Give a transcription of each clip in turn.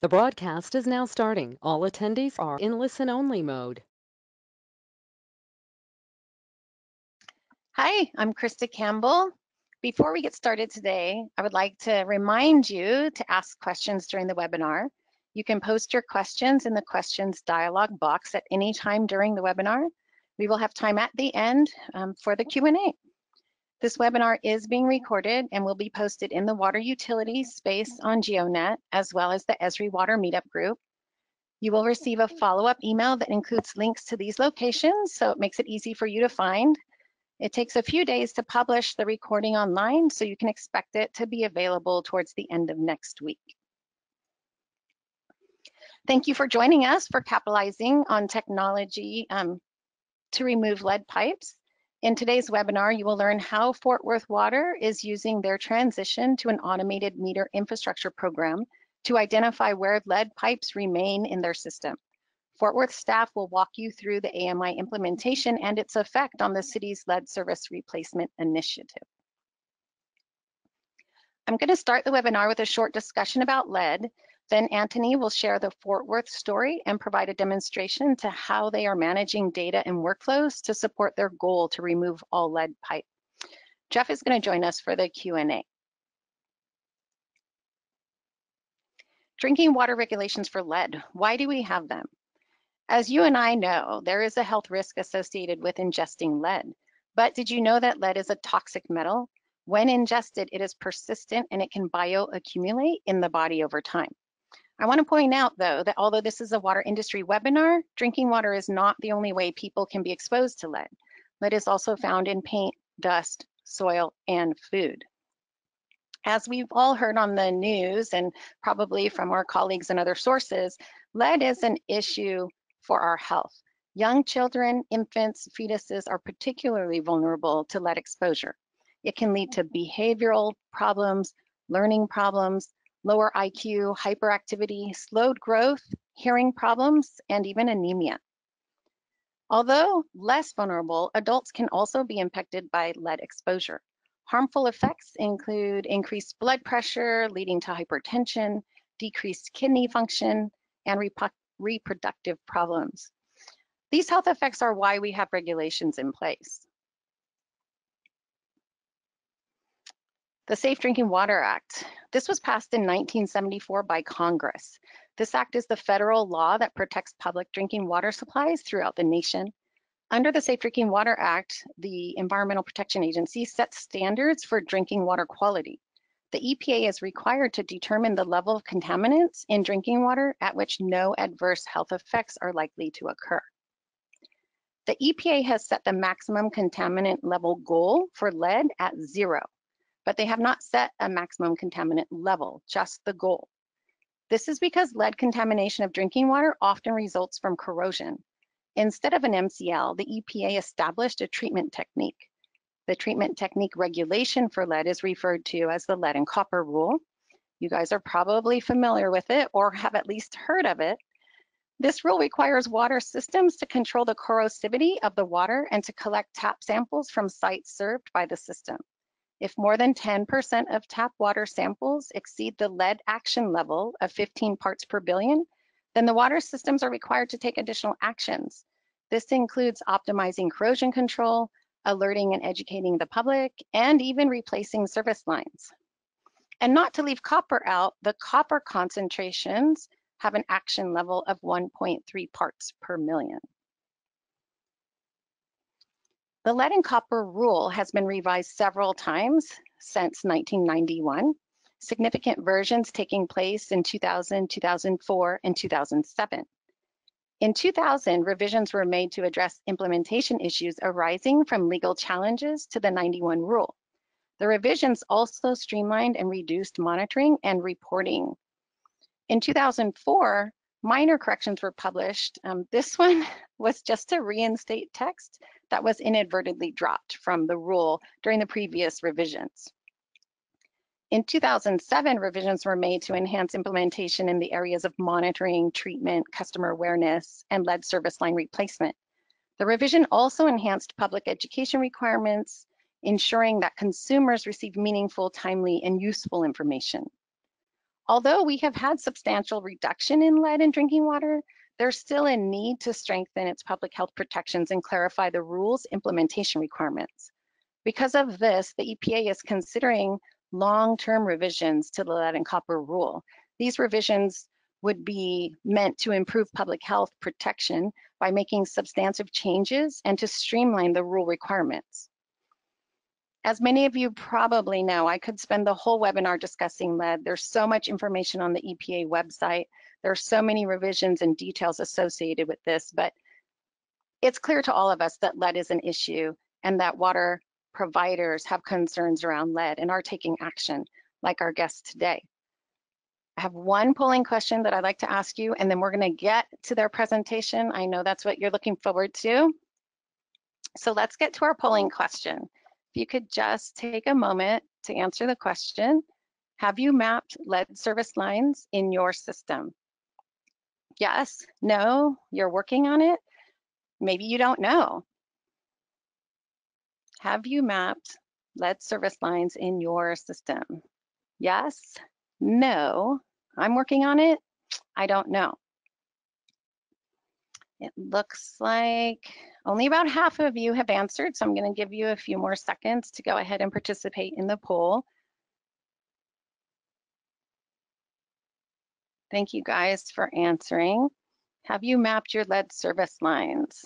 The broadcast is now starting. All attendees are in listen-only mode. Hi, I'm Krista Campbell. Before we get started today, I would like to remind you to ask questions during the webinar. You can post your questions in the questions dialog box at any time during the webinar. We will have time at the end for the Q&A. This webinar is being recorded and will be posted in the water utilities space on GeoNet, as well as the Esri Water Meetup group. You will receive a follow-up email that includes links to these locations, so it makes it easy for you to find. It takes a few days to publish the recording online, so you can expect it to be available towards the end of next week. Thank you for joining us for capitalizing on technology to remove lead pipes. In today's webinar, you will learn how Fort Worth Water is using their transition to an automated meter infrastructure program to identify where lead pipes remain in their system. Fort Worth staff will walk you through the AMI implementation and its effect on the city's lead service replacement initiative. I'm going to start the webinar with a short discussion about lead. Then Anthony will share the Fort Worth story and provide a demonstration to how they are managing data and workflows to support their goal to remove all lead pipe. Jeff is going to join us for the Q&A. Drinking water regulations for lead. Why do we have them? As you and I know, there is a health risk associated with ingesting lead. But did you know that lead is a toxic metal? When ingested, it is persistent and it can bioaccumulate in the body over time. I want to point out, though, that although this is a water industry webinar, drinking water is not the only way people can be exposed to lead. Lead is also found in paint, dust, soil, and food. As we've all heard on the news and probably from our colleagues and other sources, lead is an issue for our health. Young children, infants, fetuses are particularly vulnerable to lead exposure. It can lead to behavioral problems, learning problems, lower IQ, hyperactivity, slowed growth, hearing problems, and even anemia. Although less vulnerable, adults can also be impacted by lead exposure. Harmful effects include increased blood pressure, leading to hypertension, decreased kidney function, and reproductive problems. These health effects are why we have regulations in place. The Safe Drinking Water Act. This was passed in 1974 by Congress. This act is the federal law that protects public drinking water supplies throughout the nation. Under the Safe Drinking Water Act, the Environmental Protection Agency sets standards for drinking water quality. The EPA is required to determine the level of contaminants in drinking water at which no adverse health effects are likely to occur. The EPA has set the maximum contaminant level goal for lead at 0. But they have not set a maximum contaminant level, just the goal. This is because lead contamination of drinking water often results from corrosion. Instead of an MCL, the EPA established a treatment technique. The treatment technique regulation for lead is referred to as the lead and copper rule. You guys are probably familiar with it or have at least heard of it. This rule requires water systems to control the corrosivity of the water and to collect tap samples from sites served by the system. If more than 10% of tap water samples exceed the lead action level of 15 parts per billion, then the water systems are required to take additional actions. This includes optimizing corrosion control, alerting and educating the public, and even replacing service lines. And not to leave copper out, the copper concentrations have an action level of 1.3 parts per million. The lead and copper rule has been revised several times since 1991, significant versions taking place in 2000, 2004, and 2007. In 2000, revisions were made to address implementation issues arising from legal challenges to the 91 rule. The revisions also streamlined and reduced monitoring and reporting. In 2004, minor corrections were published. This one was just to reinstate text that was inadvertently dropped from the rule during the previous revisions. In 2007, revisions were made to enhance implementation in the areas of monitoring, treatment, customer awareness, and lead service line replacement. The revision also enhanced public education requirements, ensuring that consumers receive meaningful, timely, and useful information. Although we have had substantial reduction in lead in drinking water, there's still a need to strengthen its public health protections and clarify the rules implementation requirements. Because of this, the EPA is considering long-term revisions to the lead and copper rule. These revisions would be meant to improve public health protection by making substantive changes and to streamline the rule requirements. As many of you probably know, I could spend the whole webinar discussing lead. There's so much information on the EPA website. There are so many revisions and details associated with this, but it's clear to all of us that lead is an issue and that water providers have concerns around lead and are taking action, like our guest today. I have one polling question that I'd like to ask you, and then we're going to get to their presentation. I know that's what you're looking forward to. So let's get to our polling question. If you could just take a moment to answer the question, have you mapped lead service lines in your system? Yes, no, you're working on it. Maybe you don't know. Have you mapped lead service lines in your system? Yes, no, I'm working on it. I don't know. It looks like only about half of you have answered, so I'm going to give you a few more seconds to go ahead and participate in the poll. Thank you guys for answering. Have you mapped your lead service lines?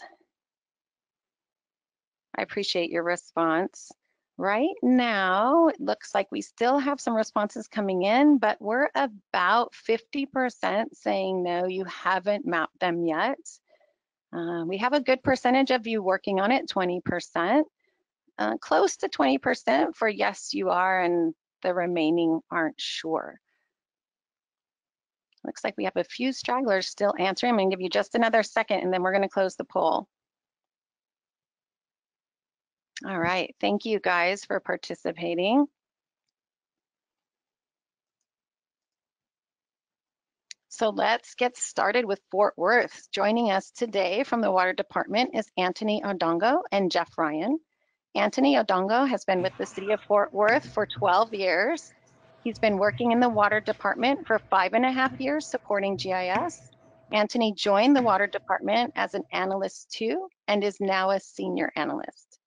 I appreciate your response. Right now, it looks like we still have some responses coming in, but we're about 50% saying no, you haven't mapped them yet. We have a good percentage of you working on it, 20%, close to 20% for yes, you are, and the remaining aren't sure. Looks like we have a few stragglers still answering. I'm going to give you just another second, and then we're going to close the poll. All right, thank you guys for participating. So let's get started with Fort Worth. Joining us today from the Water Department is Anthony Odongo and Jeff Ryan. Anthony Odongo has been with the City of Fort Worth for 12 years. He's been working in the Water Department for 5.5 years supporting GIS. Anthony joined the Water Department as an analyst 2 and is now a senior analyst.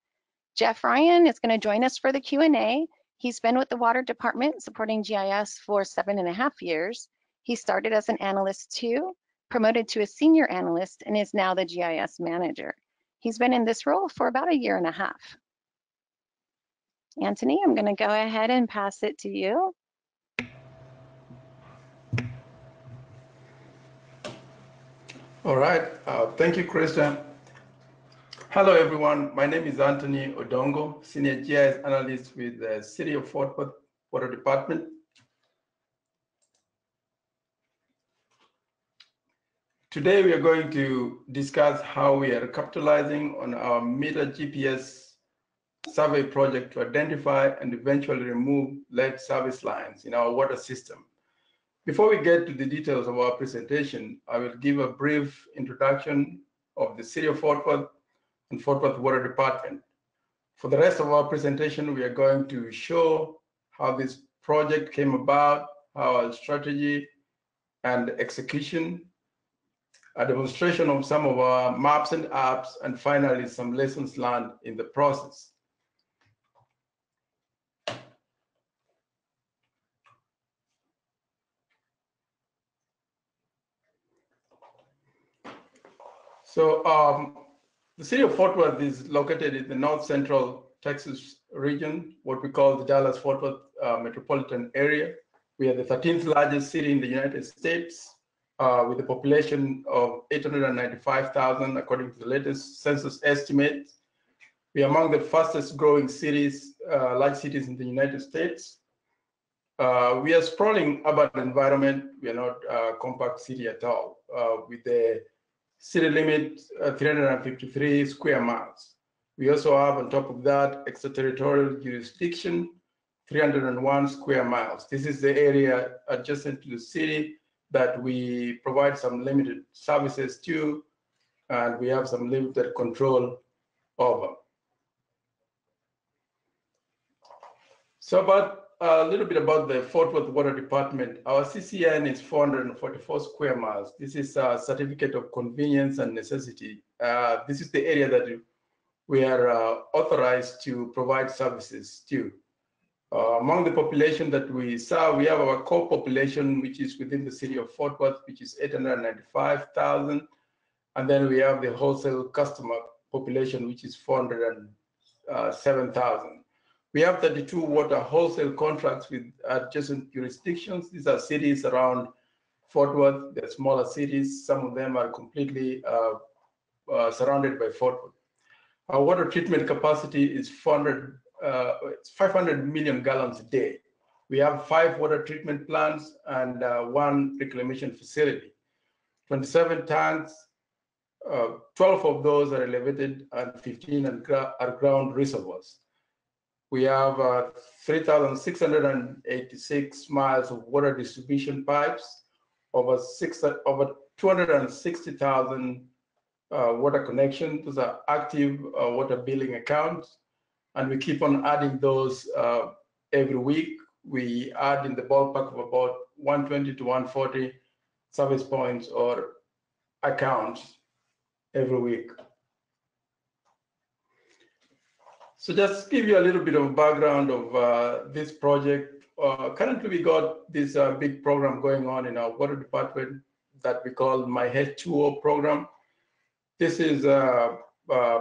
Jeff Ryan is going to join us for the Q&A. He's been with the Water Department supporting GIS for 7.5 years. He started as an analyst 2, promoted to a senior analyst, and is now the GIS manager. He's been in this role for about 1.5 years. Anthony, I'm going to go ahead and pass it to you. All right. Thank you, Krista. Hello, everyone. My name is Anthony Odongo, Senior GIS Analyst with the City of Fort Worth Water Department. Today, we are going to discuss how we are capitalizing on our meter GPS survey project to identify and eventually remove lead service lines in our water system. Before we get to the details of our presentation, I will give a brief introduction of the City of Fort Worth and Fort Worth Water Department. For the rest of our presentation, we are going to show how this project came about, our strategy and execution, a demonstration of some of our maps and apps, and finally, some lessons learned in the process. So the City of Fort Worth is located in the north central Texas region, what we call the Dallas-Fort Worth metropolitan area. We are the 13th largest city in the United States with a population of 895,000 according to the latest census estimate. We are among the fastest growing cities, large cities in the United States. We are sprawling urban environment. We are not a compact city at all with the city limit 353 square miles. We also have, on top of that, extraterritorial jurisdiction, 301 square miles. This is the area adjacent to the city that we provide some limited services to, and we have some limited control over. So about a little bit about the Fort Worth Water Department. Our CCN is 444 square miles. This is a certificate of convenience and necessity. This is the area that we are authorized to provide services to. Among the population that we serve, we have our core population, which is within the city of Fort Worth, which is 895,000. And then we have the wholesale customer population, which is 407,000. We have 32 water wholesale contracts with adjacent jurisdictions. These are cities around Fort Worth. They're smaller cities. Some of them are completely surrounded by Fort Worth. Our water treatment capacity is 500 million gallons a day. We have 5 water treatment plants and 1 reclamation facility. 27 tanks, 12 of those are elevated and 15 are ground reservoirs. We have 3,686 miles of water distribution pipes, over 260,000 water connections. Those are active water billing accounts, and we keep on adding those every week. We add in the ballpark of about 120 to 140 service points or accounts every week. So just give you a little bit of background of this project. Currently, we got this big program going on in our water department that we call My H2O program. This is a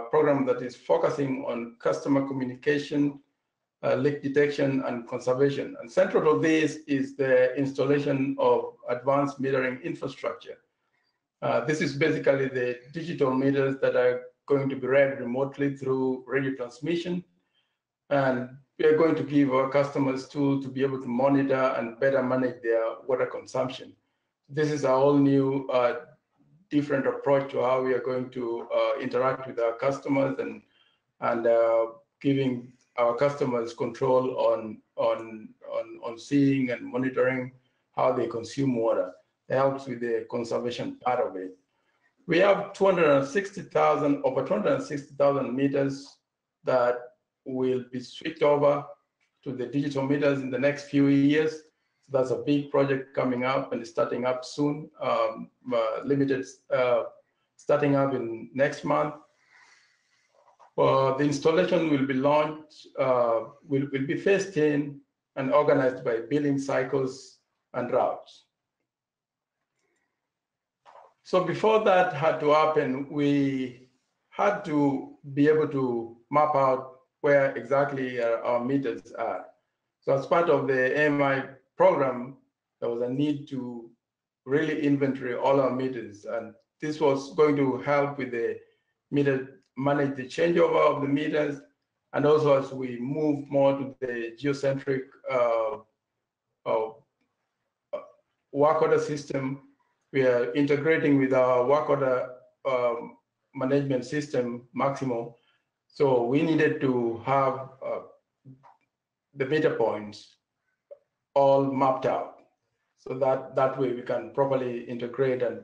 program that is focusing on customer communication, leak detection, and conservation. And central to this is the installation of advanced metering infrastructure. This is basically the digital meters that are going to be read remotely through radio transmission. And we are going to give our customers tools to be able to monitor and better manage their water consumption. This is a whole new different approach to how we are going to interact with our customers and giving our customers control on seeing and monitoring how they consume water. It helps with the conservation part of it. We have over 260,000 meters that will be switched over to the digital meters in the next few years. So that's a big project coming up and starting up soon. Limited starting up in next month. The installation will be launched, will be phased in and organized by billing cycles and routes. So before that had to happen, we had to be able to map out where exactly our meters are. So as part of the AMI program, there was a need to really inventory all our meters. And this was going to help with the meter, manage the changeover of the meters. And also as we move more to the geocentric work order system, we are integrating with our work order management system, Maximo. So we needed to have the meter points all mapped out. So that way we can properly integrate and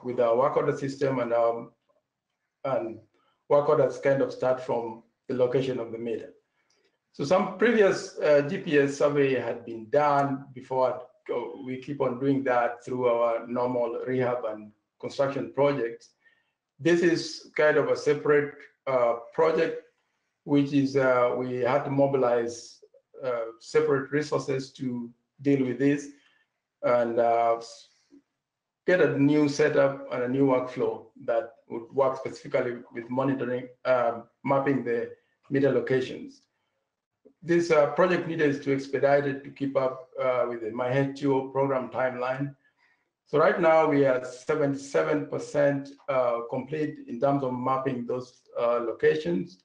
with our work order system and work orders kind of start from the location of the meter. So some previous GPS survey had been done before. We keep on doing that through our normal rehab and construction projects. This is kind of a separate project, which is we had to mobilize separate resources to deal with this and get a new setup and a new workflow that would work specifically with monitoring, mapping the meter locations. This project needed to expedite it to keep up with the My H2O program timeline. So right now we are 77% complete in terms of mapping those locations.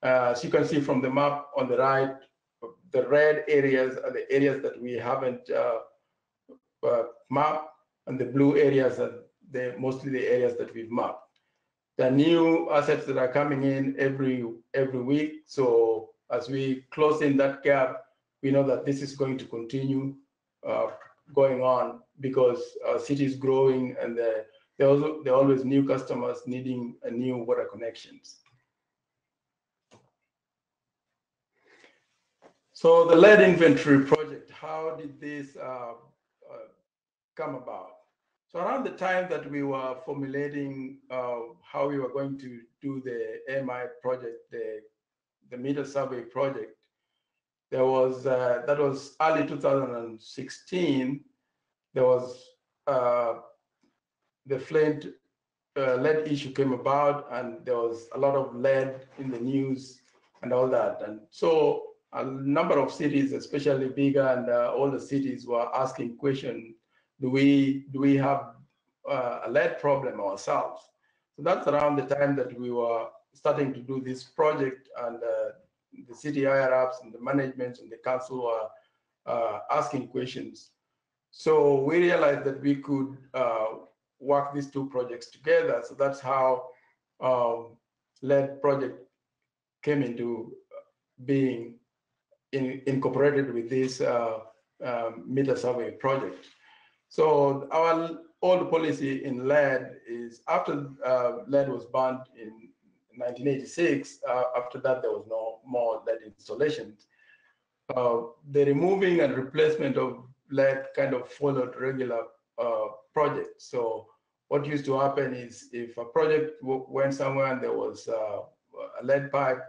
As you can see from the map on the right, the red areas are the areas that we haven't mapped, and the blue areas are mostly the areas that we've mapped. There are new assets that are coming in every week. So as we close in that gap, we know that this is going to continue going on because our city is growing and there are always new customers needing new water connections. So the lead inventory project, how did this come about? So around the time that we were formulating how we were going to do the AMI project, the meter survey project, there was that was early 2016. There was the Flint lead issue came about, and there was a lot of lead in the news and all that. And so a number of cities, especially bigger and older cities, were asking questions: Do we have a lead problem ourselves? So that's around the time that we were starting to do this project, and the city higher ups and the management and the council were asking questions. So we realized that we could work these two projects together. So that's how LED project came into being incorporated with this meter survey project. So our old policy in LED is after LED was banned in 1986, after that there was no more LED installations. The removing and replacement of lead kind of followed regular projects. So what used to happen is if a project went somewhere and there was a lead pipe,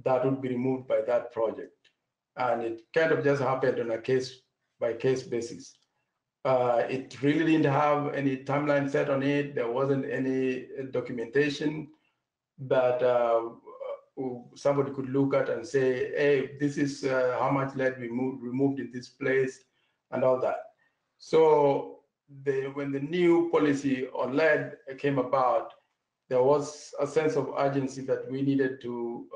that would be removed by that project. And it kind of just happened on a case by case basis. It really didn't have any timeline set on it. There wasn't any documentation that somebody could look at and say, hey, this is how much lead we removed in this place and all that. So when the new policy on lead came about, there was a sense of urgency that we needed to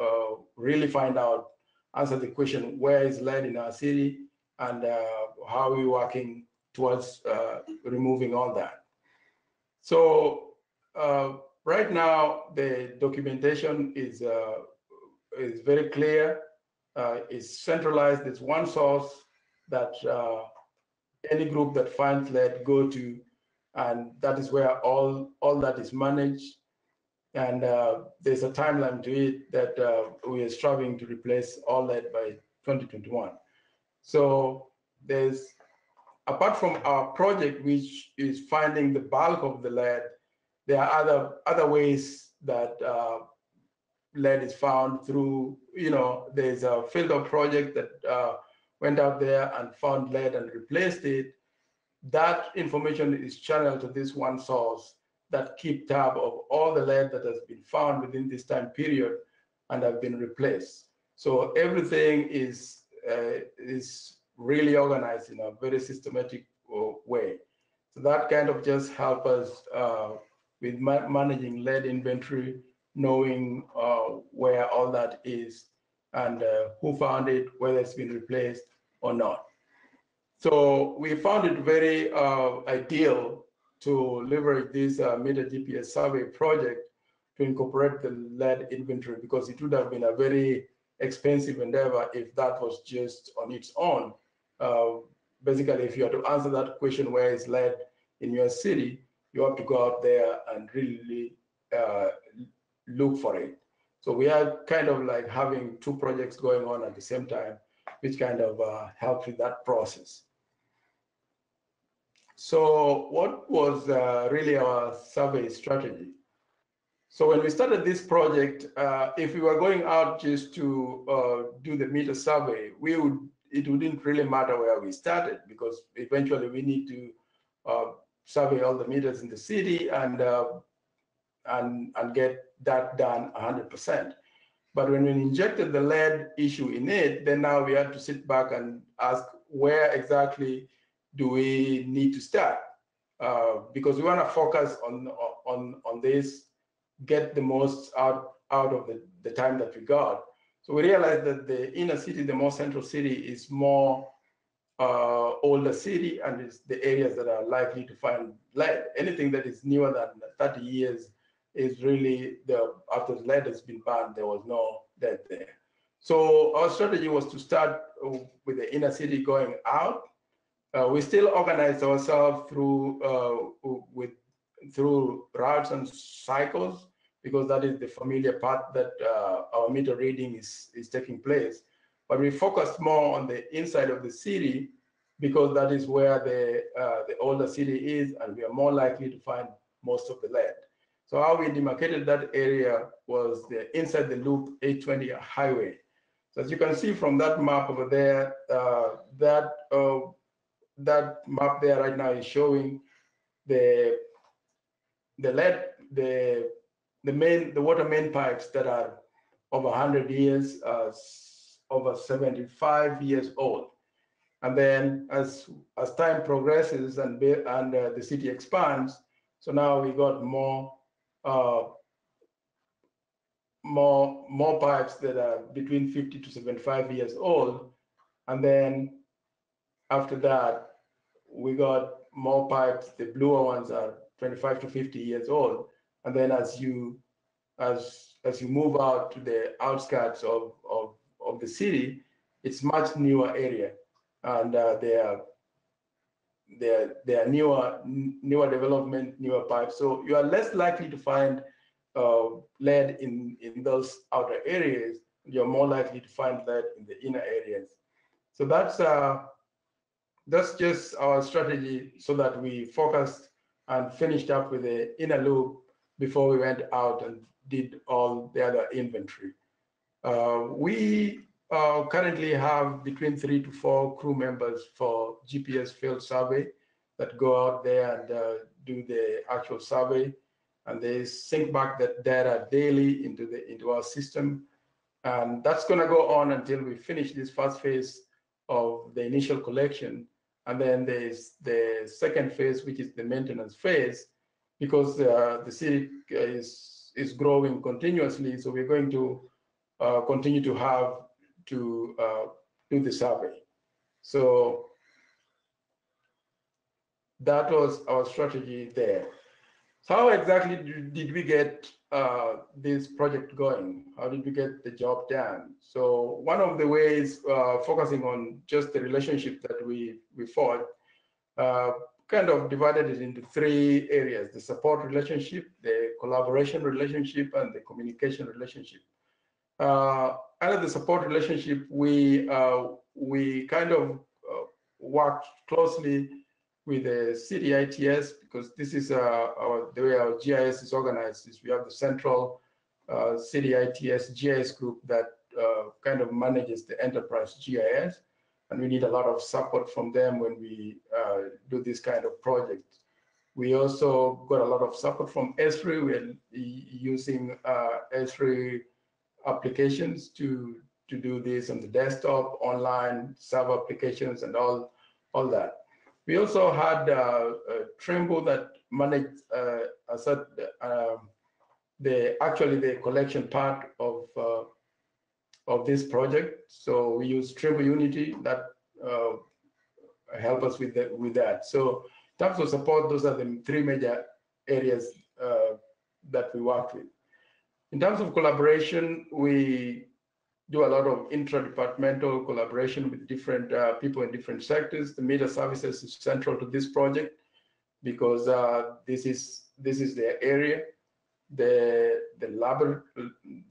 really find out, answer the question, where is lead in our city, and how are we working towards removing all that. So right now, the documentation is very clear. It's centralized. It's one source that any group that finds lead go to, and that is where all that is managed. And there's a timeline to it that we are striving to replace all lead by 2021. So there's, apart from our project, which is finding the bulk of the lead, there are other ways that lead is found through, there's a field of project that went out there and found lead and replaced it. That information is channeled to this one source that keep tab of all the lead that has been found within this time period and have been replaced. So everything is really organized in a very systematic way. So that kind of just help us with managing lead inventory, knowing where all that is and who found it, whether it's been replaced or not. So we found it very ideal to leverage this meter GPS survey project to incorporate the lead inventory, because it would have been a very expensive endeavor if that was just on its own. Basically, if you are to answer that question, where is lead in your city, you have to go out there and really look for it. So we are kind of like having two projects going on at the same time, which kind of helps with that process. So what was really our survey strategy? So when we started this project, if we were going out just to do the meter survey, it wouldn't really matter where we started, because eventually we need to survey all the meters in the city and get that done 100%. But when we injected the lead issue in it, then now we had to sit back and ask, where exactly do we need to start? Because we want to focus on this, get the most out of the time that we got. So we realized that the inner city, the more central city, is more older city, and it's the areas that are likely to find lead. Anything that is newer than 30 years is really, after the lead has been banned, there was no lead there. So our strategy was to start with the inner city going out. We still organized ourselves through routes and cycles, because that is the familiar path that our meter reading is taking place. but we focused more on the inside of the city because that is where the older city is, and we are more likely to find most of the lead. So how we demarcated that area was the inside the loop 820 highway. So as you can see from that map over there, that map there right now is showing the lead, the water main pipes that are over 100 years, over 75 years old. And then as time progresses and the city expands, so now we got more pipes that are between 50 to 75 years old. And then after that, we got more pipes. The bluer ones are 25 to 50 years old. And then as you move out to the outskirts of the city, it's much newer area, and they are newer development, newer pipes. So you are less likely to find lead in those outer areas. You're more likely to find lead in the inner areas. So that's just our strategy, so that we focused and finished up with the inner loop before we went out and did all the other inventory. We currently have between 3 to 4 crew members for GPS field survey that go out there and do the actual survey, and they sync back that data daily into our system. And that's going to go on until we finish this first phase of the initial collection. And then there's the second phase, which is the maintenance phase, because the city is growing continuously. So we're going to continue to have to do the survey. So that was our strategy there. So how exactly did we get this project going? How did we get the job done? So one of the ways, focusing on just the relationship that we forged, kind of divided it into 3 areas: the support relationship, the collaboration relationship, and the communication relationship. Under the support relationship, we kind of worked closely with the city ITS, because this is the way our GIS is organized. Is we have the central city ITS GIS group that kind of manages the enterprise GIS, and we need a lot of support from them when we do this kind of project. We also got a lot of support from Esri. We're using Esri applications to do this on the desktop, online, server applications, and all that. We also had Trimble that managed the collection part of this project. So we use Trimble Unity that help us with that. So in terms of support, those are the 3 major areas that we worked with. In terms of collaboration, we do a lot of intra-departmental collaboration with different people in different sectors. The meter services is central to this project because this is their area. The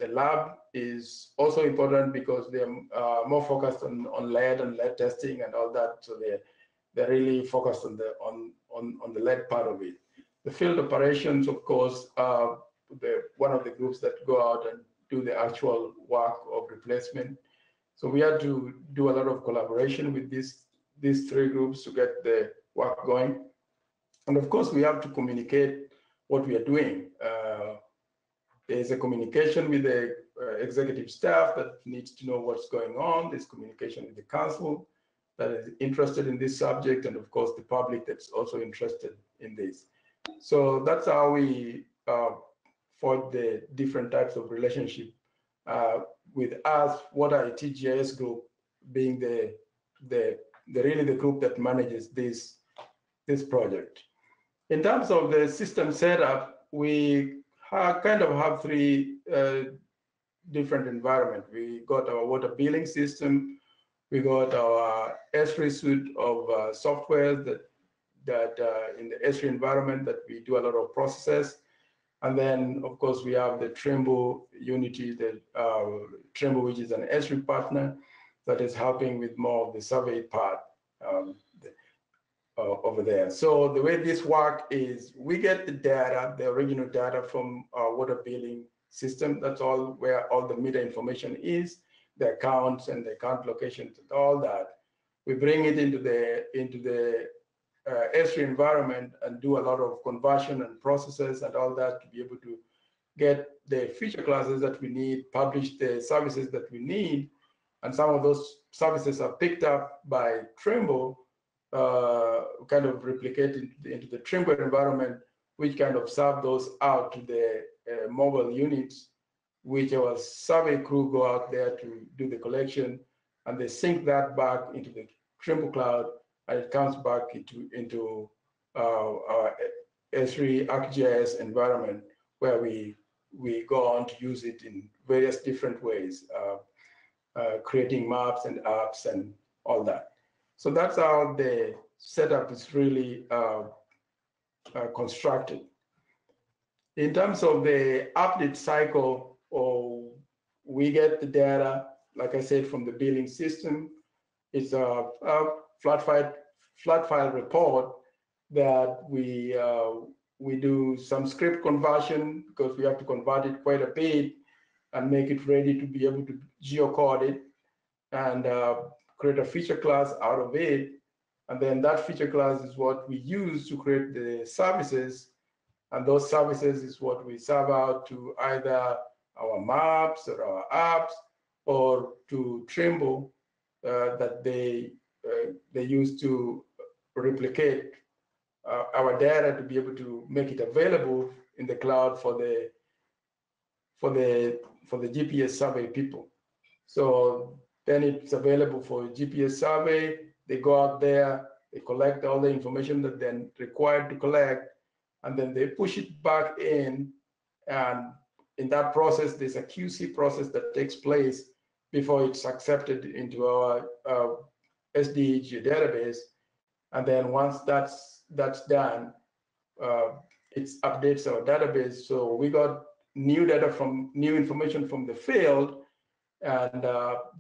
lab is also important because they're more focused on lead and lead testing and all that. So they're really focused on the lead part of it. The field operations, of course, one of the groups that go out and do the actual work of replacement. So we had to do a lot of collaboration with these 3 groups to get the work going. And of course, we have to communicate what we are doing. There's a communication with the executive staff that needs to know what's going on. There's communication with the council that is interested in this subject, and of course, the public that's also interested in this. So that's how we for the different types of relationship with us, Water IT GIS group being really the group that manages this project. In terms of the system setup, we kind of have 3 different environments. We got our water billing system, we got our Esri suite of software that in the Esri environment that we do a lot of processes. And then, of course, we have the Trimble Unity, the Trimble, which is an Esri partner. that is helping with more of the survey part over there. So the way this works is we get the data, the original data from our water billing system. That's all where all the meter information is, the accounts and the account locations and all that. We bring it into the Esri environment and do a lot of conversion and processes and all that to be able to get the feature classes that we need, publish the services that we need, and some of those services are picked up by Trimble, kind of replicate into the Trimble environment, which kind of serve those out to the mobile units, which our survey crew go out there to do the collection, and they sync that back into the Trimble cloud, and it comes back into our Esri ArcGIS environment, where we go on to use it in various different ways, creating maps and apps and all that. So that's how the setup is really constructed. In terms of the update cycle, we get the data, like I said, from the billing system. It's a flat file report that we do some script conversion, because we have to convert it quite a bit and make it ready to be able to geocode it and create a feature class out of it. And then that feature class is what we use to create the services. And those services is what we serve out to either our maps or our apps or to Trimble that they use to replicate our data to be able to make it available in the cloud for the GPS survey people. So then it's available for GPS survey. They go out there, they collect all the information that they're required to collect, and then they push it back in. And in that process, there's a QC process that takes place before it's accepted into our SDH database. And then once that's done, it updates our database. So we got new information from the field, and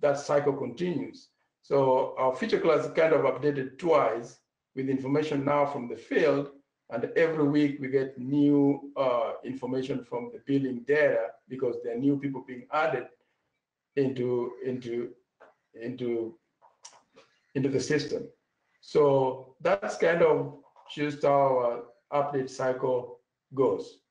that cycle continues. So our feature class is kind of updated twice with information now from the field, and every week we get new information from the billing data, because there are new people being added into the system. So that's kind of just how our update cycle goes.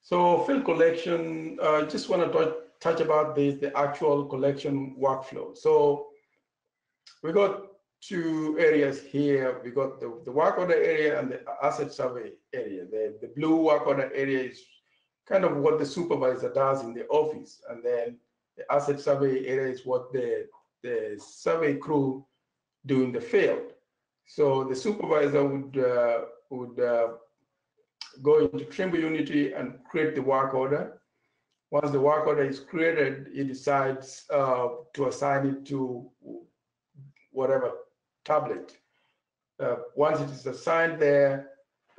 So field collection, I just want to touch about the actual collection workflow. So we got two areas here. We got the work order area and the asset survey area. The blue work order area is kind of what the supervisor does in the office. And then the asset survey area is what the survey crew do in the field. So the supervisor would go into Trimble Unity and create the work order. Once the work order is created, he decides to assign it to whatever tablet. Once it is assigned there,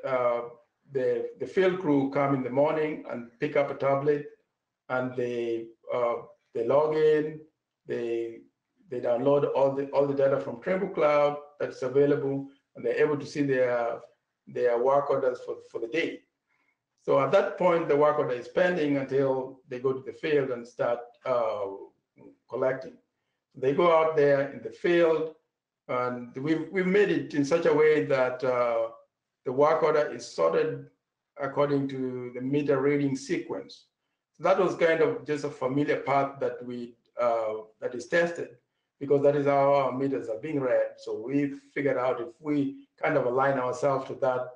the field crew come in the morning and pick up a tablet, and they log in, they download all the data from Trimble Cloud that's available, and they're able to see their work orders for the day. So at that point, the work order is pending until they go to the field and start collecting. They go out there in the field, and we've made it in such a way that the work order is sorted according to the meter reading sequence. So that was kind of just a familiar path that that is tested, because that is how our meters are being read. So we figured out if we kind of align ourselves to that,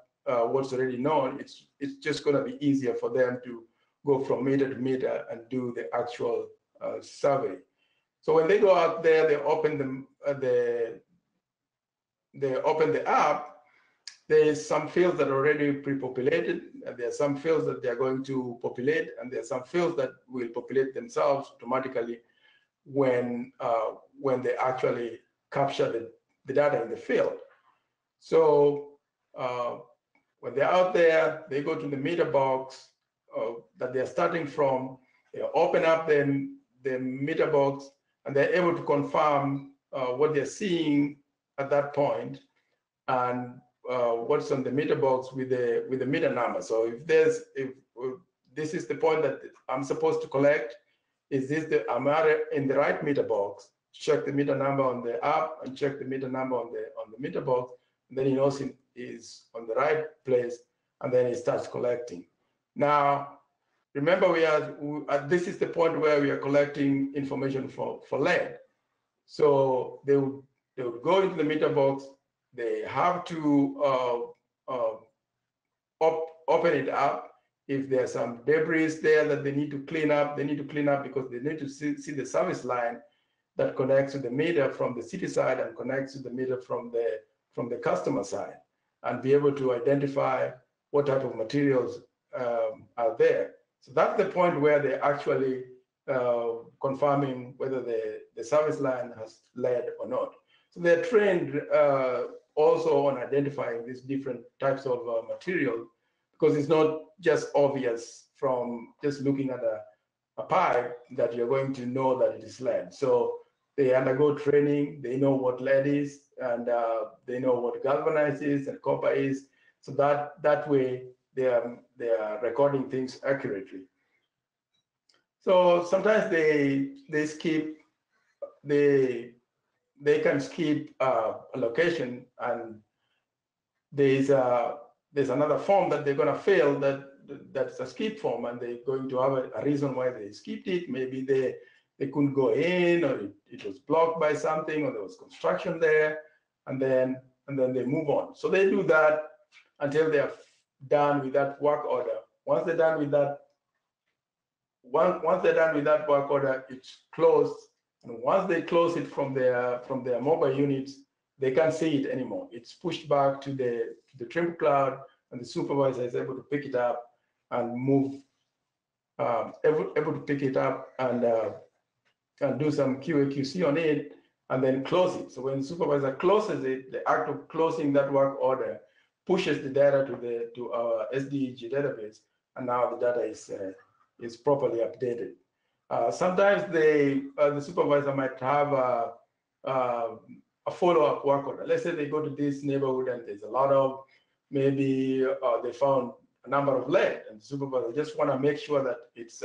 what's already known, it's just going to be easier for them to go from meter to meter and do the actual survey. So when they go out there, they open the app. There's some fields that are already pre-populated, and there are some fields that they're going to populate, and there are some fields that will populate themselves automatically when they actually capture the data in the field. So when they're out there, they go to the meter box that they're starting from, They open up the meter box and they're able to confirm what they're seeing at that point and what's on the meter box with the meter number. So if this is the point that I'm supposed to collect, is this am I in the right meter box? Check the meter number on the app and check the meter number on the meter box, and then he knows he is on the right place, and then he starts collecting. Now, remember, this is the point where we are collecting information for lead. So they would go into the meter box. They have to open it up. If there's some debris there that they need to clean up, they need to clean up because they need to see the service line that connects to the meter from the city side and connects to the meter from the customer side, and be able to identify what type of materials are there. So that's the point where they're actually confirming whether the service line has lead or not. So they're trained also on identifying these different types of material, because it's not just obvious from just looking at a pipe that you're going to know that it is lead. So they undergo training, they know what lead is, and they know what galvanized is and copper is. So that way they are recording things accurately. So sometimes they can skip a location, and there's another form that they're going to fill that's a skip form, and they're going to have a reason why they skipped it. Maybe they couldn't go in, or it was blocked by something, or there was construction there, and then they move on. So they do that until they're done with that work order. Once they're done with that work order, it's closed. And once they close it from their mobile units, they can't see it anymore. It's pushed back to the trim cloud, and the supervisor is able to pick it up and move, able to pick it up and do some QA/QC on it, and then close it. So when the supervisor closes it, the act of closing that work order pushes the data to our SDEG database, and now the data is properly updated. Sometimes the supervisor might have a follow-up work order. Let's say they go to this neighborhood and there's a lot of, maybe they found a number of lead, and the supervisor just want to make sure that it's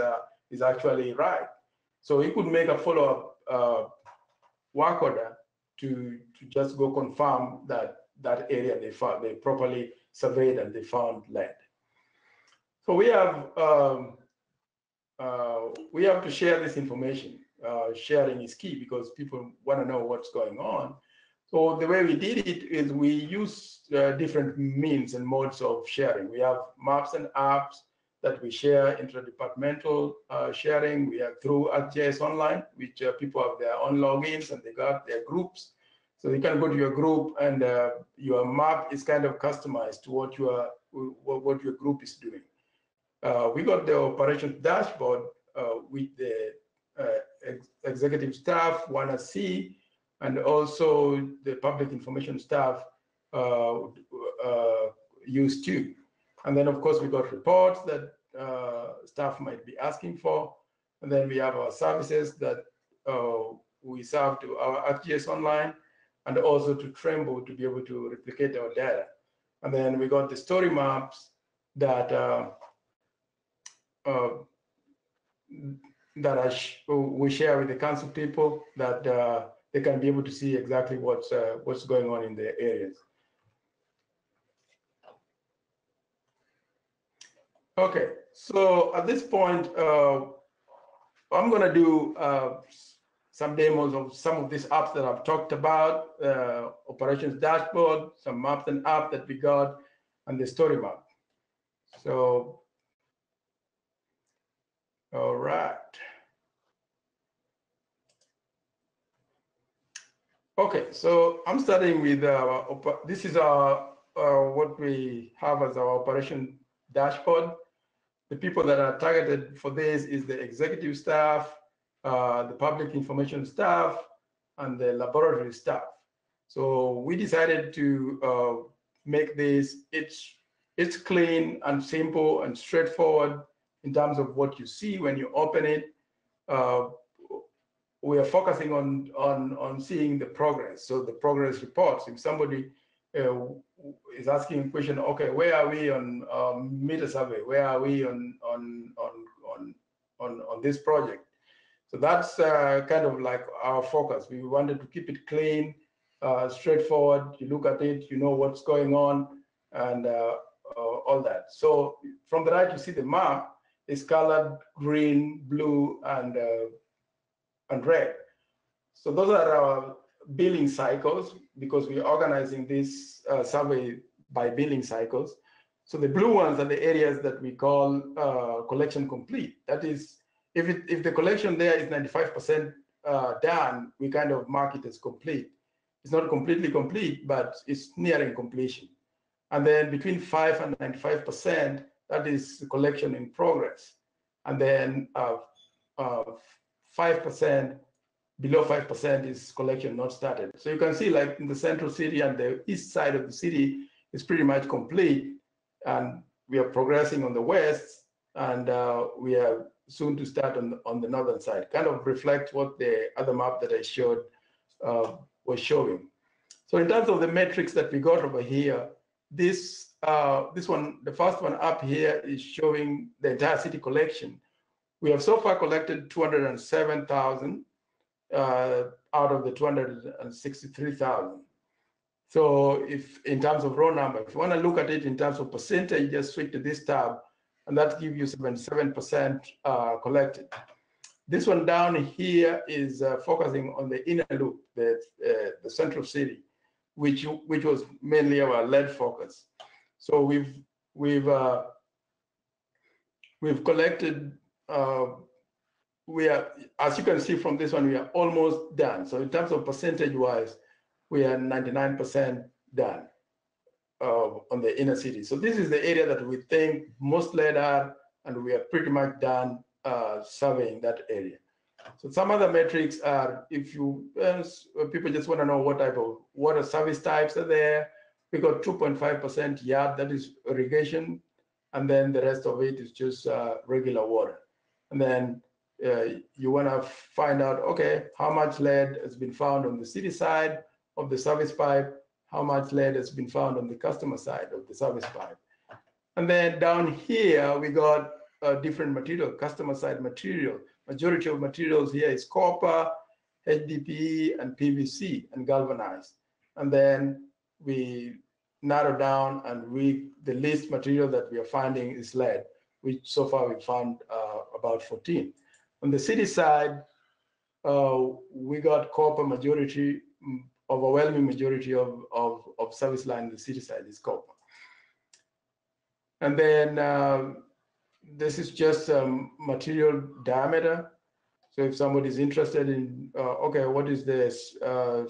actually right. So he could make a follow-up work order to just go confirm that area they properly surveyed and they found lead. So we have to share this information. Sharing is key because people want to know what's going on. So the way we did it is we use different means and modes of sharing. We have maps and apps that we share, interdepartmental sharing. We have through GIS Online, which people have their own logins and they got their groups. So you can go to your group, and your map is kind of customized to what your group is doing. We got the operations dashboard with the executive staff wanna see, and also the public information staff use too. And then of course we got reports that staff might be asking for, and then we have our services that we serve to our ArcGIS Online, and also to Tremble to be able to replicate our data. And then we got the story maps that we share with the council people, that they can be able to see exactly what's going on in their areas. Okay, so at this point, I'm going to do some demos of some of these apps that I've talked about, operations dashboard, some maps and apps that we got, and the story map. So, all right. Okay, so I'm starting with this is what we have as our operation dashboard. The people that are targeted for this is the executive staff, the public information staff, and the laboratory staff. So we decided to make this, it's clean and simple and straightforward in terms of what you see when you open it. We are focusing on seeing the progress. So the progress reports. If somebody is asking a question, okay, where are we on meter survey? Where are we on this project? So that's kind of like our focus. We wanted to keep it clean, straightforward. You look at it, you know what's going on, and all that. So from the right, you see the map is colored green, blue, and red. So those are our billing cycles, because we're organizing this survey by billing cycles. So the blue ones are the areas that we call collection complete. That is, if the collection there is 95% done, we kind of mark it as complete. It's not completely complete, but it's nearing completion. And then between 5 and 95%, that is the collection in progress. And then 5%, below 5% is collection not started. So you can see, like in the central city and the east side of the city is pretty much complete, and we are progressing on the west, and we are soon to start on the northern side. Kind of reflects what the other map that I showed was showing. So in terms of the metrics that we got over here, this one, the first one up here, is showing the entire city collection. We have so far collected 207,000 out of the 263,000. So if in terms of raw number, if you want to look at it in terms of percentage, just switch to this tab, and that gives you 77% collected. This one down here is focusing on the inner loop, the central city, which was mainly our lead focus. So we've collected. We are, as you can see from this one, we are almost done. So in terms of percentage-wise, we are 99% done on the inner city. So this is the area that we think most lead are, and we are pretty much done surveying that area. So some other metrics are, if you people just want to know what type of water service types are there, we got 2.5% yard, that is irrigation, and then the rest of it is just regular water. And then you want to find out, okay, how much lead has been found on the city side of the service pipe, how much lead has been found on the customer side of the service pipe. And then down here, we got different material, customer side material. Majority of materials here is copper, HDPE, and PVC, and galvanized. And then we narrow down, and the least material that we are finding is lead, which so far we found about 14. On the city side, we got copper majority, overwhelming majority of service line in the city side is copper. And then this is just material diameter. So if somebody is interested in, okay, what is this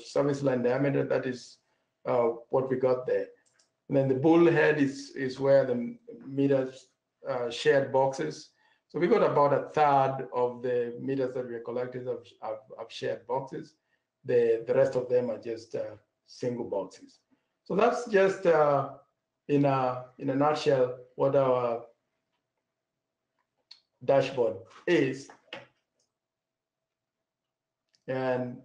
service line diameter, that is what we got there. And then the bullhead is where the meters shared boxes. So we got about a third of the meters that we are collecting of shared boxes. The rest of them are just single boxes. So that's just in a nutshell what our dashboard is. And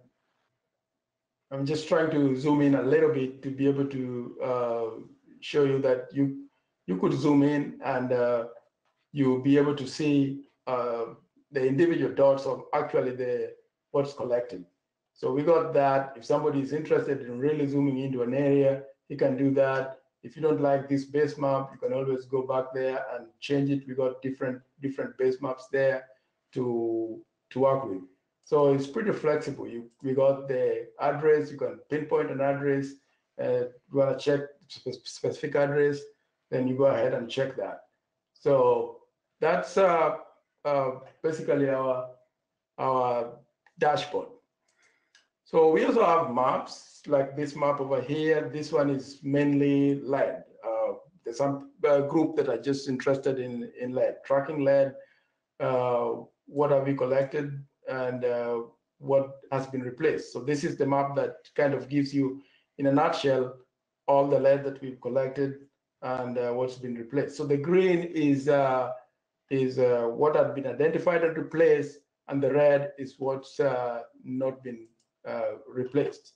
I'm just trying to zoom in a little bit to be able to show you that you could zoom in, and you'll be able to see the individual dots of actually what's collected. So we got that. If somebody is interested in really zooming into an area, he can do that. If you don't like this base map, you can always go back there and change it. We got different base maps there to work with. So it's pretty flexible. We got the address. You can pinpoint an address. You want to check specific address, then you go ahead and check that. So that's basically our dashboard. So we also have maps, like this map over here. This one is mainly lead. There's some group that are just interested in lead, tracking lead. What have we collected, and what has been replaced. So this is the map that kind of gives you, in a nutshell, all the lead that we've collected and what's been replaced. So the green is is what had been identified and replaced, and the red is what's not been replaced.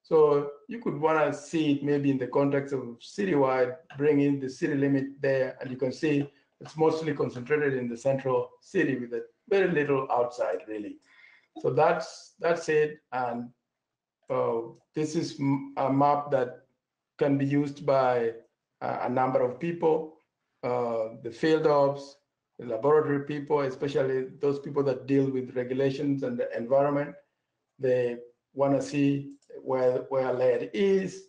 So you could want to see it maybe in the context of citywide, bring in the city limit there, and you can see it's mostly concentrated in the central city with a very little outside, really. So that's it. And this is a map that can be used by a number of people, the field ops, the laboratory people, especially those people that deal with regulations and the environment. They want to see where lead is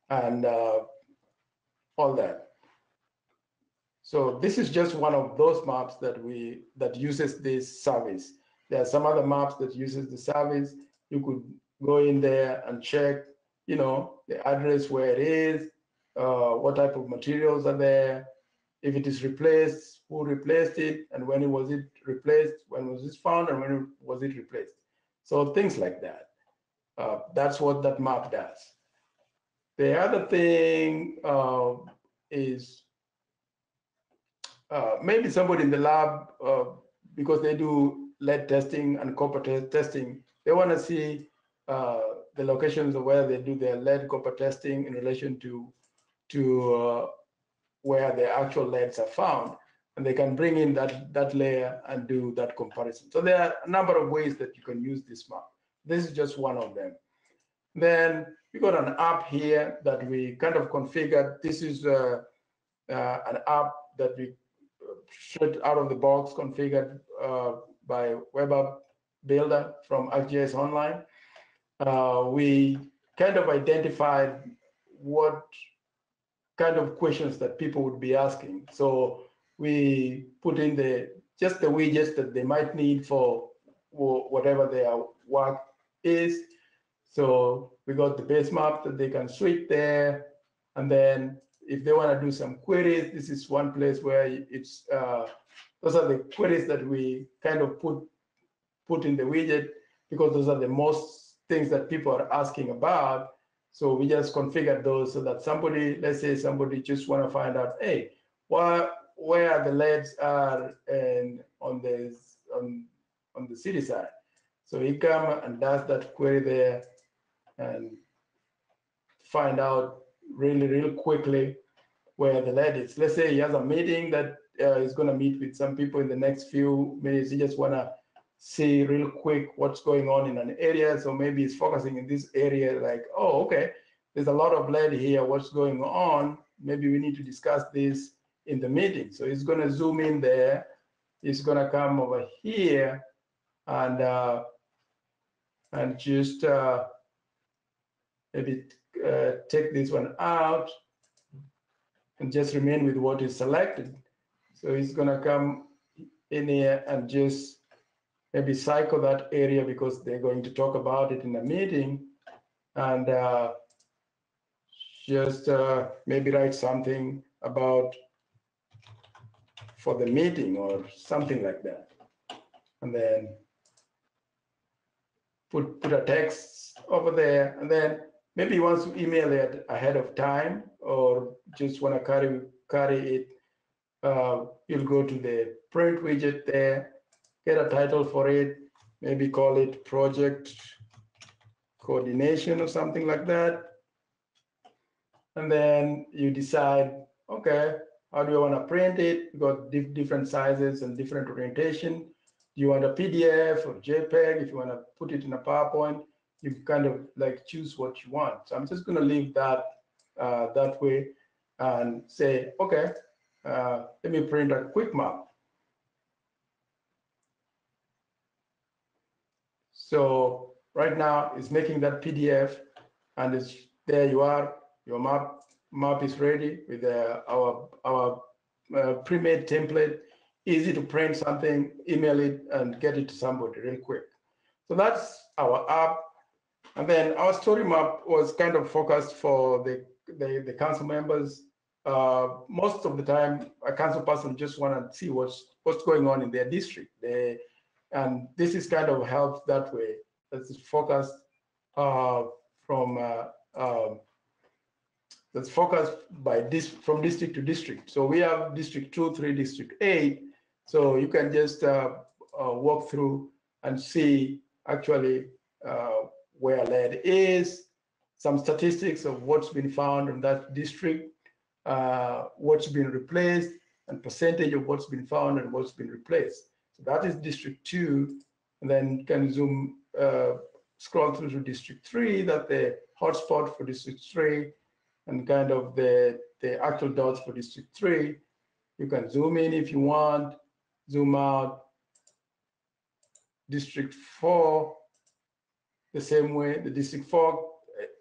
and all that. So this is just one of those maps that uses this service. There are some other maps that uses the service. You could go in there and check, the address where it is, what type of materials are there, if it is replaced, who replaced it, and when was it replaced, when was it found, and when was it replaced. So things like that. That's what that map does. The other thing is maybe somebody in the lab, because they do lead testing and copper testing, they want to see the locations of where they do their lead copper testing in relation to where the actual leads are found, and they can bring in that layer and do that comparison. So there are a number of ways that you can use this map. This is just one of them. Then we got an app here that we kind of configured. This is an app that we straight out of the box configured by Web App Builder from ArcGIS Online. We kind of identified what kind of questions that people would be asking. So we put in just the widgets that they might need for whatever their work is. So we got the base map that they can switch there. And then if they want to do some queries, this is one place where it's those are the queries that we kind of put in the widget, because those are the most things that people are asking about. So we just configured those so that somebody, let's say somebody just want to find out, hey, where the leads are on the city side. So he come and does that query there and find out really quickly where the lead is. Let's say he has a meeting that he's going to meet with some people in the next few minutes. He just want to see real quick what's going on in an area. So maybe he's focusing in this area, like, oh, okay, there's a lot of lead here. What's going on? Maybe we need to discuss this in the meeting. So he's going to zoom in there. He's going to come over here and just maybe take this one out and just remain with what is selected. So he's going to come in here and just maybe cycle that area because they're going to talk about it in a meeting, and just maybe write something about for the meeting or something like that. And then put a text over there, and then maybe he wants to email it ahead of time or just want to carry it. You'll go to the print widget there, get a title for it, maybe call it project coordination or something like that. And then you decide, okay, how do you want to print it? You got different sizes and different orientation. Do you want a PDF or JPEG? If you want to put it in a PowerPoint, you kind of like choose what you want. So I'm just going to leave that that way and say, okay, let me print a quick map. So right now it's making that PDF, and it's there. You are, your map is ready with our pre-made template. Easy to print something, email it, and get it to somebody real quick. So that's our app. And then our story map was kind of focused for the council members. Most of the time, a council person just want to see what's going on in their district. And this is kind of helps that way. That's focused that's focused by from district to district. So we have district 2, 3, district 8. So you can just walk through and see actually where lead is, some statistics of what's been found in that district, what's been replaced, and percentage of what's been found and what's been replaced. So that is District 2, and then you can zoom, scroll through to District 3, that's the hotspot for District 3, and kind of the actual dots for District 3. You can zoom in if you want, zoom out. District 4, the same way. The District 4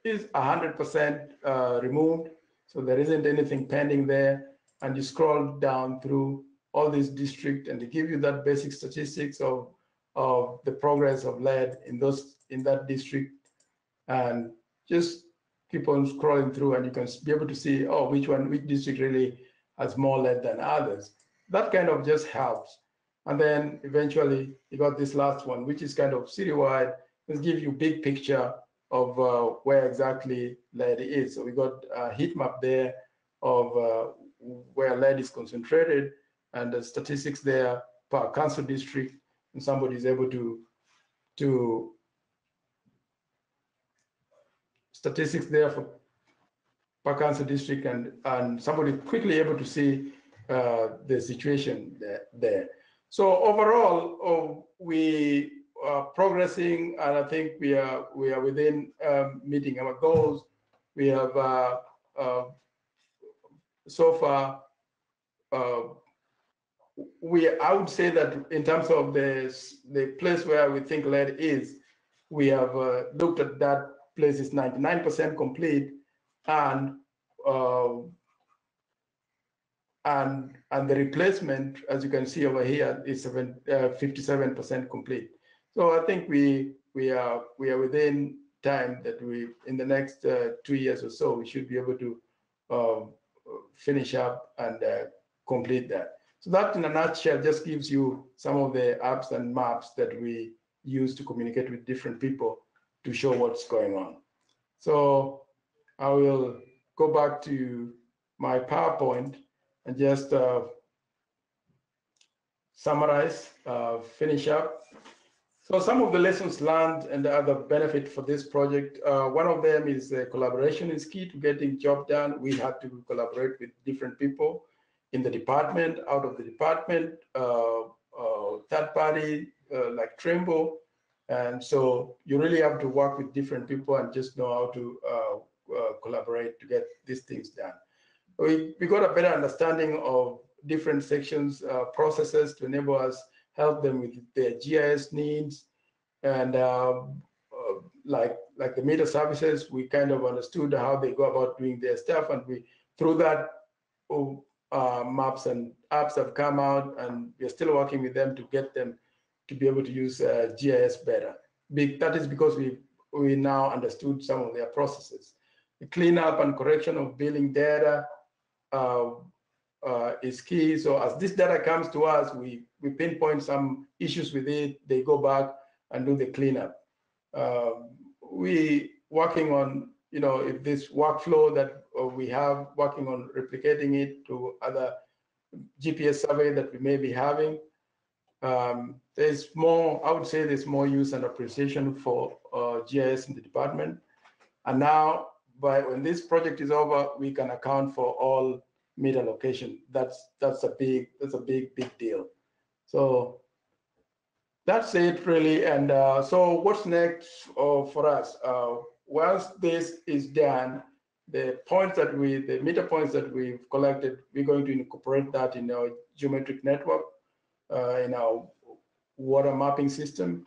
is 100% removed, so there isn't anything pending there. And you scroll down through all these districts, and they give you that basic statistics of the progress of lead in that district, and just keep on scrolling through, and you can be able to see, oh, which district really has more lead than others. That kind of just helps. And then eventually you got this last one, which is kind of citywide. Let's give you a big picture of where exactly lead is. So we got a heat map there of where lead is concentrated, and the statistics there per council district, and somebody is able to statistics there for per council district, and somebody quickly able to see the situation there. So overall, we are progressing, and I think we are within meeting our goals. We have so far. I would say that in terms of the place where we think lead is, we have looked at that place is 99% complete, and the replacement, as you can see over here, is 57% complete. So I think we are within time that we, in the next 2 years or so, we should be able to finish up and complete that. So that, in a nutshell, just gives you some of the apps and maps that we use to communicate with different people to show what's going on. So I will go back to my PowerPoint and just summarize, finish up. So some of the lessons learned and the other benefit for this project, one of them is collaboration is key to getting job done. We had to collaborate with different people in the department, out of the department, third party like Trimble. And so you really have to work with different people and just know how to collaborate to get these things done. We got a better understanding of different sections, processes to enable us, help them with their GIS needs. And like the meter services, we kind of understood how they go about doing their stuff. And we, through that, maps and apps have come out, and we're still working with them to get them to be able to use GIS better. That is because we now understood some of their processes. The cleanup and correction of billing data is key. So as this data comes to us, we pinpoint some issues with it, they go back and do the cleanup. We working on, if this workflow that we have, working on replicating it to other GPS survey that we may be having. There's more, I would say there's more use and appreciation for GIS in the department. And now, when this project is over, we can account for all meter location. That's a big deal. So that's it really. And so what's next for us? Once this is done, the meter points that we've collected, we're going to incorporate that in our geometric network, in our water mapping system.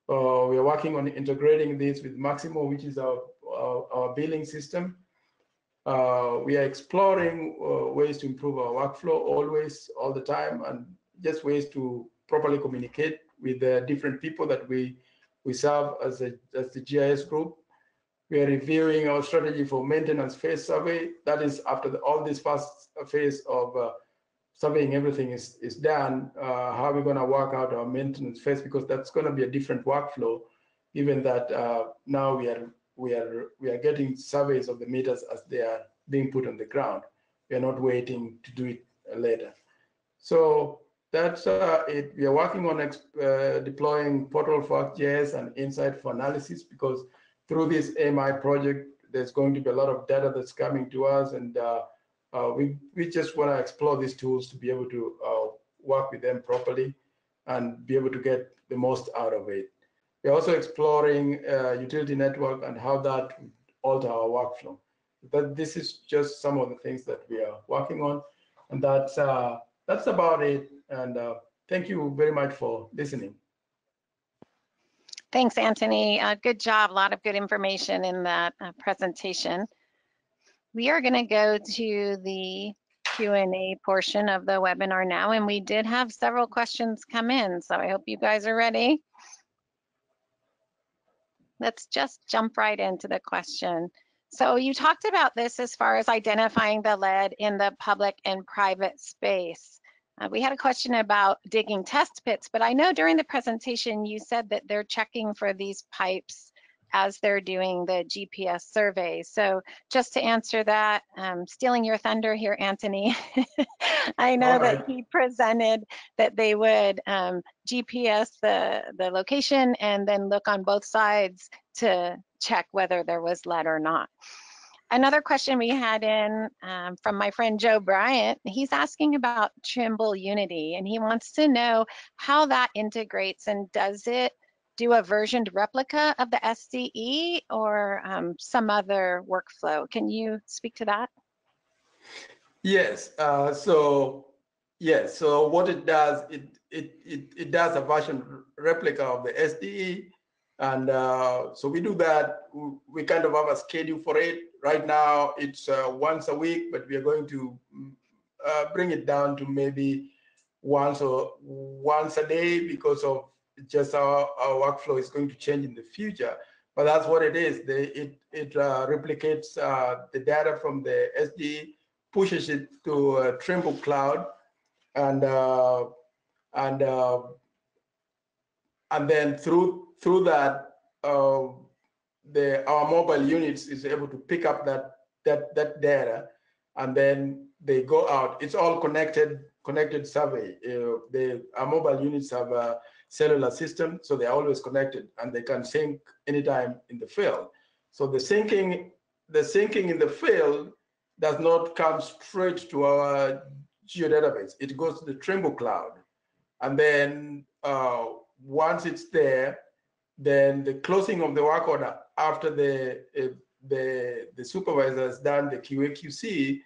We are working on integrating this with Maximo, which is our billing system. We are exploring ways to improve our workflow all the time, and just ways to properly communicate with the different people that we serve as the GIS group. We are reviewing our strategy for maintenance phase survey. That is after all this first phase of surveying everything is done, how are we going to work out our maintenance phase, because that's going to be a different workflow, given that now we are getting surveys of the meters as they are being put on the ground. We are not waiting to do it later. So that's it. We are working on deploying Portal for GIS and Insight for analysis, because through this AMI project, there's going to be a lot of data that's coming to us, and we just want to explore these tools to be able to work with them properly and be able to get the most out of it. We're also exploring utility network and how that would alter our workflow. But this is just some of the things that we are working on, and that's about it. And thank you very much for listening. Thanks, Anthony. Good job. A lot of good information in that presentation. We are going to go to the Q&A portion of the webinar now, and we did have several questions come in, so I hope you guys are ready. Let's just jump right into the question. So you talked about this as far as identifying the lead in the public and private space. We had a question about digging test pits, but I know during the presentation you said that they're checking for these pipes as they're doing the GPS survey. So just to answer that, stealing your thunder here, Anthony, I know that he presented that they would GPS the location and then look on both sides to check whether there was lead or not. Another question we had in from my friend Joe Bryant, he's asking about Trimble Unity, and he wants to know how that integrates, and does it do a versioned replica of the SDE or some other workflow? Can you speak to that? Yes. So what it does, it does a version replica of the SDE, and so we do that. We kind of have a schedule for it. Right now, it's once a week, but we are going to bring it down to maybe once a day, because of just our workflow is going to change in the future. But that's what it is. It replicates the data from the SDE, pushes it to Trimble Cloud, and then through that, our mobile units is able to pick up that data, and then they go out. It's all connected survey. Our mobile units have a cellular system, so they're always connected, and they can sync anytime in the field. So the syncing in the field does not come straight to our geodatabase. It goes to the Trimble Cloud, and then once it's there, then the closing of the work order after the supervisor has done the QA/QC,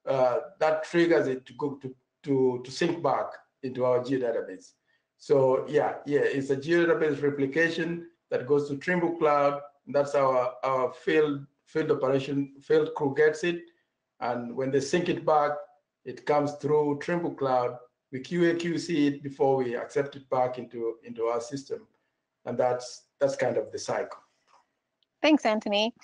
that triggers it to go to sync back into our geodatabase. So yeah, it's a geodatabase replication that goes to Trimble Cloud. That's our field crew gets it, and when they sync it back, it comes through Trimble Cloud. We QA/QC it before we accept it back into our system, and that's kind of the cycle. Thanks, Anthony.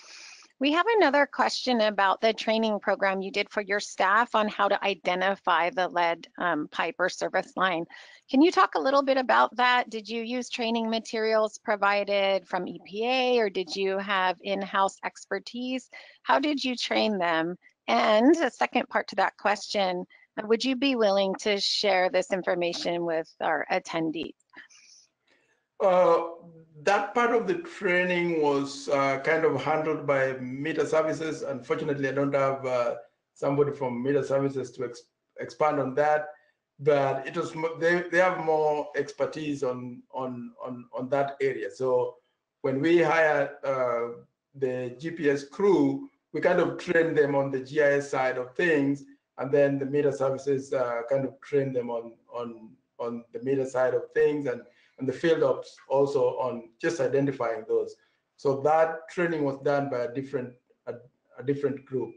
We have another question about the training program you did for your staff on how to identify the lead pipe or service line. Can you talk a little bit about that? Did you use training materials provided from EPA, or did you have in-house expertise? How did you train them? And a second part to that question, would you be willing to share this information with our attendees? That part of the training was kind of handled by Meter Services. Unfortunately, I don't have somebody from Meter Services to expand on that, but it was they have more expertise on that area. So when we hired the GPS crew, we kind of trained them on the GIS side of things, and then the Meter Services kind of trained them on the meter side of things, and the field ops also on just identifying those. So that training was done by a different group.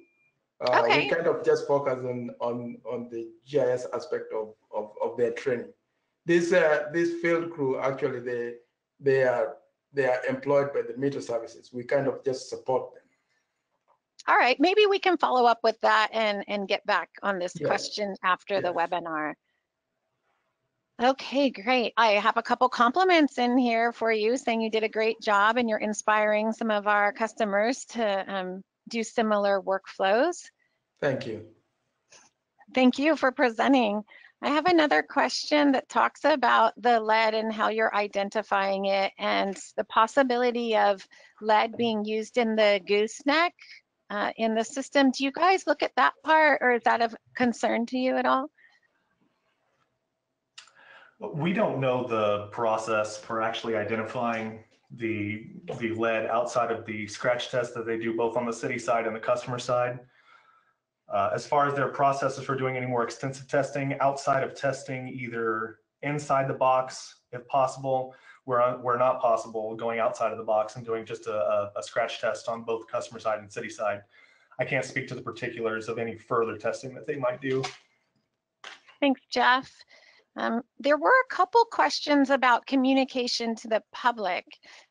Okay. We kind of just focus on the GIS aspect of their training. This field crew, actually, they are employed by the Meter Services. We kind of just support them. All right, maybe we can follow up with that and get back on this question after the webinar. Okay, great. I have a couple compliments in here for you, saying you did a great job and you're inspiring some of our customers to do similar workflows. Thank you. Thank you for presenting. I have another question that talks about the lead and how you're identifying it and the possibility of lead being used in the gooseneck in the system. Do you guys look at that part, or is that of concern to you at all? We don't know the process for actually identifying the lead outside of the scratch test that they do both on the city side and the customer side. As far as their processes for doing any more extensive testing outside of testing either inside the box, if possible, where not possible, going outside of the box and doing just a scratch test on both customer side and city side. I can't speak to the particulars of any further testing that they might do. Thanks, Jeff. There were a couple questions about communication to the public.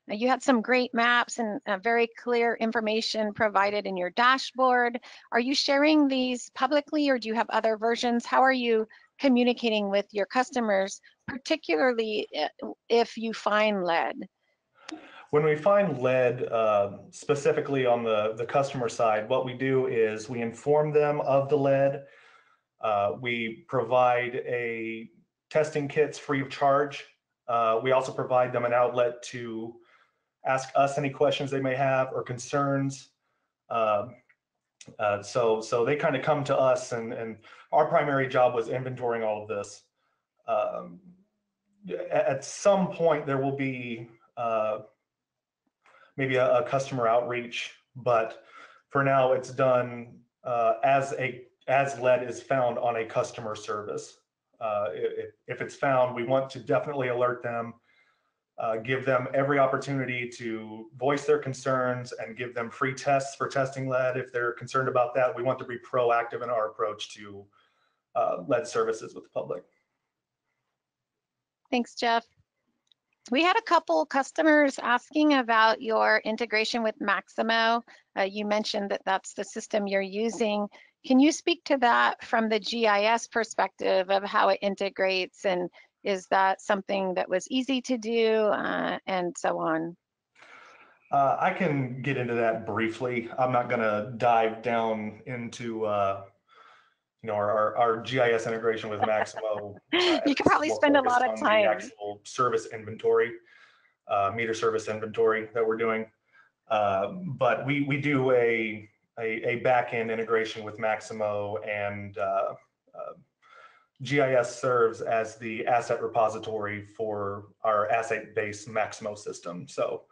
Now, you had some great maps and very clear information provided in your dashboard. Are you sharing these publicly, or do you have other versions? How are you communicating with your customers, particularly if you find lead? When we find lead, specifically on the customer side, what we do is we inform them of the lead. We provide testing kits free of charge. We also provide them an outlet to ask us any questions they may have or concerns. So they kind of come to us, and our primary job was inventorying all of this. At some point, there will be maybe a customer outreach, but for now, it's done as lead is found on a customer service. If it's found, we want to definitely alert them, give them every opportunity to voice their concerns and give them free tests for testing lead. If they're concerned about that, we want to be proactive in our approach to lead services with the public. Thanks, Jeff. We had a couple customers asking about your integration with Maximo. You mentioned that that's the system you're using. Can you speak to that from the GIS perspective of how it integrates, and is that something that was easy to do and so on? I can get into that briefly. I'm not going to dive down into our GIS integration with Maximo. You could probably spend a lot of time. The actual service inventory, meter service inventory that we're doing. But we do a back-end integration with Maximo, and GIS serves as the asset repository for our asset-based Maximo system. So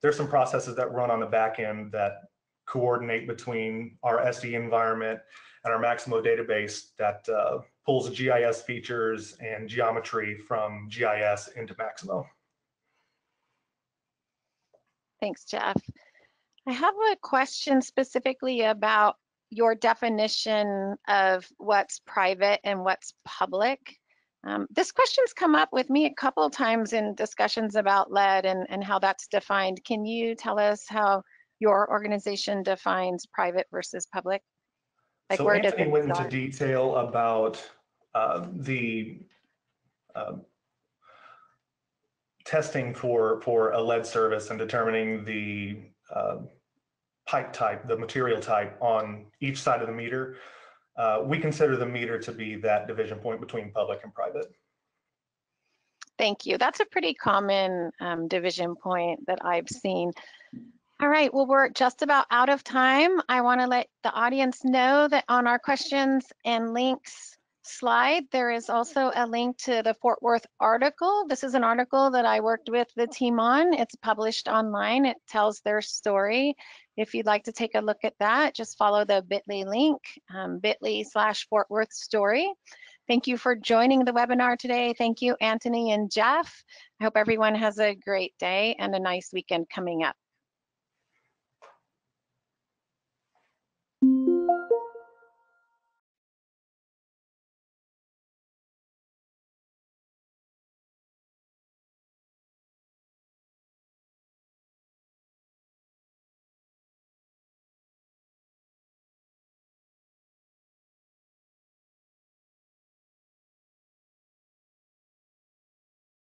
there's some processes that run on the back end that coordinate between our Esri environment and our Maximo database that pulls GIS features and geometry from GIS into Maximo. Thanks, Jeff. I have a question specifically about your definition of what's private and what's public. This question's come up with me a couple of times in discussions about lead and how that's defined. Can you tell us how your organization defines private versus public? Like, so where Anthony does went into detail about the testing for a lead service and determining the pipe type, the material type on each side of the meter. We consider the meter to be that division point between public and private. Thank you. That's a pretty common division point that I've seen. All right, well, we're just about out of time. I want to let the audience know that on our questions and links slide, there is also a link to the Fort Worth article. This is an article that I worked with the team on. It's published online. It tells their story. If you'd like to take a look at that, just follow the bit.ly link, bit.ly/Fort Worth story. Thank you for joining the webinar today. Thank you, Anthony and Jeff. I hope everyone has a great day and a nice weekend coming up.